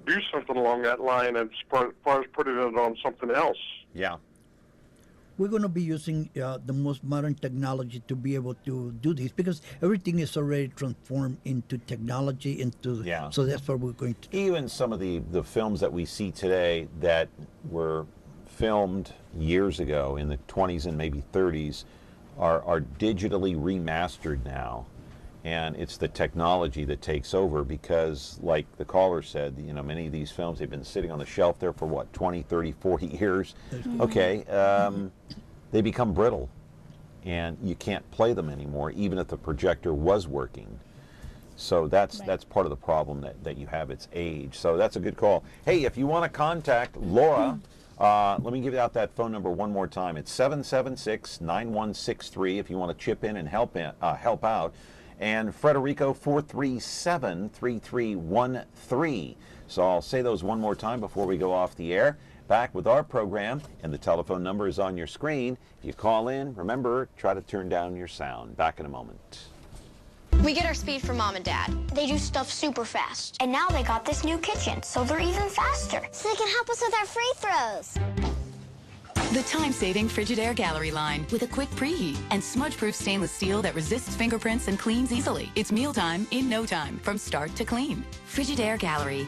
do something along that line as far as putting it on something else? Yeah. We're going to be using the most modern technology to be able to do this because everything is already transformed into technology. So that's what we're going to do. Even some of the films that we see today that were filmed years ago in the 20s and maybe 30s are digitally remastered now. And it's the technology that takes over because, like the caller said, many of these films, they've been sitting on the shelf there for, 20, 30, 40 years. Okay, they become brittle, and you can't play them anymore, even if the projector was working. So that's part of the problem that you have, it's age. So that's a good call. Hey, if you want to contact Laura, let me give out that phone number one more time. It's 776-9163 if you want to chip in and help out. And Federico, 437-3313. So I'll say those one more time before we go off the air. Back with our program, and the telephone number is on your screen. If you call in, remember, try to turn down your sound. Back in a moment. We get our speed from Mom and Dad. They do stuff super fast. And now they got this new kitchen, so they're even faster. So they can help us with our free throws. The time-saving Frigidaire Gallery line with a quick preheat and smudge-proof stainless steel that resists fingerprints and cleans easily. It's mealtime in no time, from start to clean. Frigidaire Gallery.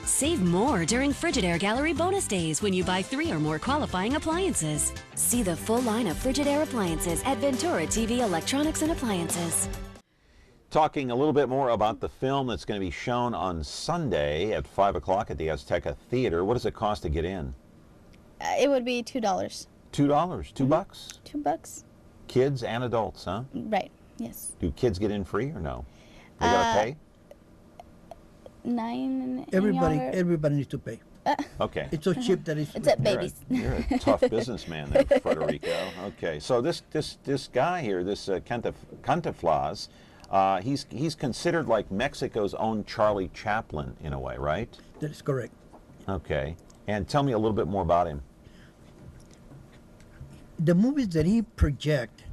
Save more during Frigidaire Gallery bonus days when you buy 3 or more qualifying appliances. See the full line of Frigidaire appliances at Ventura TV Electronics and Appliances. Talking a little bit more about the film that's going to be shown on Sunday at 5 o'clock at the Azteca Theater. What does it cost to get in? It would be $2. $2? $2 bucks? $2. Kids and adults, huh? Right, yes. Do kids get in free or no? They gotta pay? 9 Everybody needs to pay. Okay. It's so cheap that it's babies. You're a tough businessman there, Federico. Okay, so this guy here, this Cantinflas, he's considered like Mexico's own Charlie Chaplin in a way, right? That is correct. Okay, and tell me a little bit more about him. The movies that he project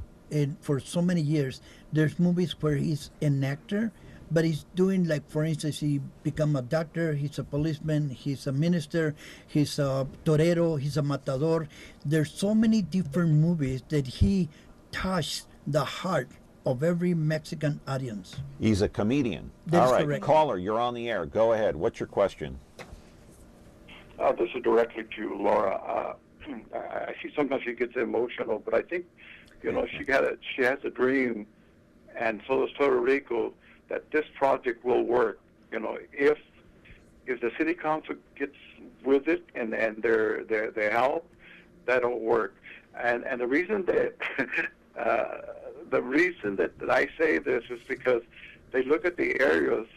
for so many years, there's movies where he's an actor, but he's doing, like, for instance, he become a doctor, he's a policeman, he's a minister, he's a torero, he's a matador. There's so many different movies that he touched the heart of every Mexican audience. He's a comedian. That's all right, correct. Caller, you're on the air. Go ahead. What's your question? This is directly to Laura. I see sometimes she gets emotional, but I think, you know, she has a dream, and so does Federico, that this project will work. You know, if the city council gets with it and they help, that'll work. And the reason that that I say this is because they look at the areas,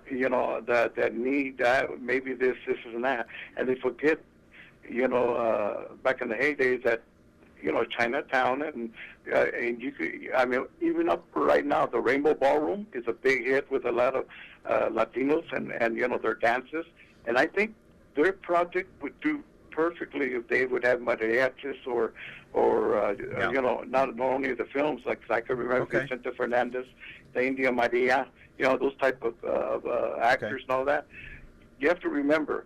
you know, that need that, maybe this and that, and they forget, you know, back in the heydays that, you know, Chinatown and you could, I mean, even up right now, the Rainbow Ballroom is a big hit with a lot of Latinos and you know, their dances, and I think their project would do perfectly if they would have mariachis or you know, not only the films, like I can remember Vicente Fernandez, the India Maria, you know, those type of actors and all that. You have to remember,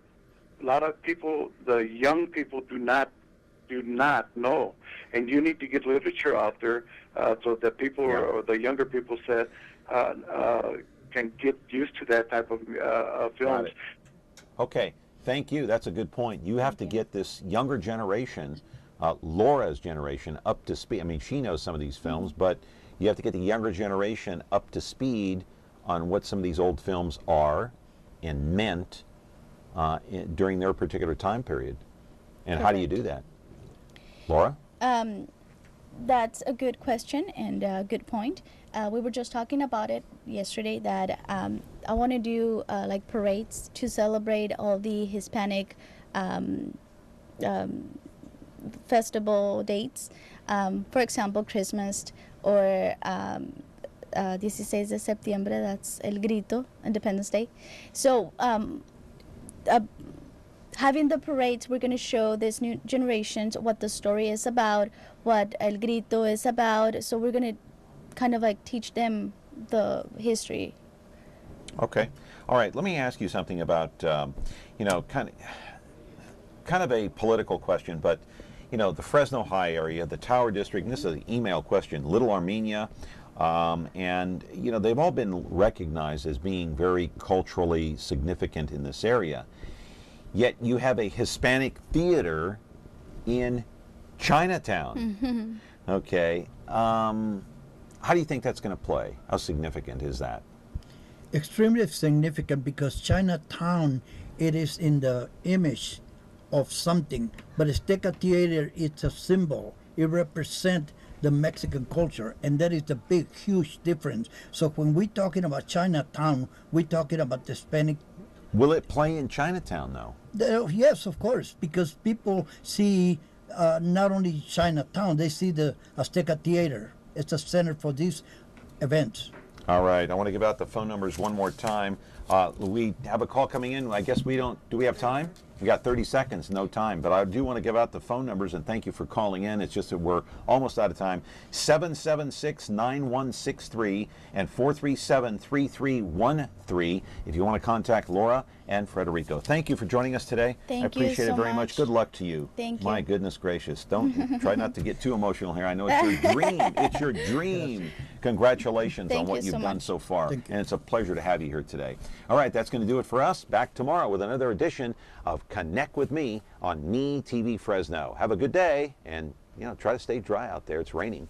a lot of people, the young people do not know, and you need to get literature out there so that people or the younger people said can get used to that type of films. Okay, thank you. That's a good point. You have to get this younger generation, Laura's generation, up to speed. I mean, she knows some of these films, but you have to get the younger generation up to speed on what some of these old films are and meant during their particular time period. And how do you do that? Laura? That's a good question and a good point. We were just talking about it yesterday that I want to do like parades to celebrate all the Hispanic festival dates. For example, Christmas or 16 de septiembre, that's El Grito, Independence Day. So having the parades, we're going to show this new generations what the story is about, what El Grito is about. So we're going to kind of like teach them the history. Okay. All right. Let me ask you something about, you know, kind of a political question, but, you know, the Fresno High area, the Tower District, and this is an email question, Little Armenia, and, you know, they've all been recognized as being very culturally significant in this area. Yet you have a Hispanic theater in Chinatown. Okay. How do you think that's going to play? How significant is that? Extremely significant, because Chinatown, it is in the image of something, but Azteca Theater, it's a symbol. It represents the Mexican culture, and that is the big, huge difference. So when we're talking about Chinatown, we're talking about the Hispanic. Will it play in Chinatown, though? Yes, of course, because people see not only Chinatown, they see the Azteca Theater. It's a center for these events. All right, I want to give out the phone numbers one more time. We have a call coming in. I guess we don't. Do we have time? We got 30 seconds, no time. But I do want to give out the phone numbers, and thank you for calling in. It's just that we're almost out of time. 776-9163 and 437-3313 if you want to contact Laura and Federico. Thank you for joining us today. Thank you I appreciate so it very much. Good luck to you. Thank you. My goodness gracious. Don't try not to get too emotional here. I know it's your dream. It's your dream. Congratulations on what you've done so far. And it's a pleasure to have you here today. All right, that's going to do it for us. Back tomorrow with another edition of Connect with Me on Me TV Fresno. Have a good day, and, you know, try to stay dry out there. It's raining.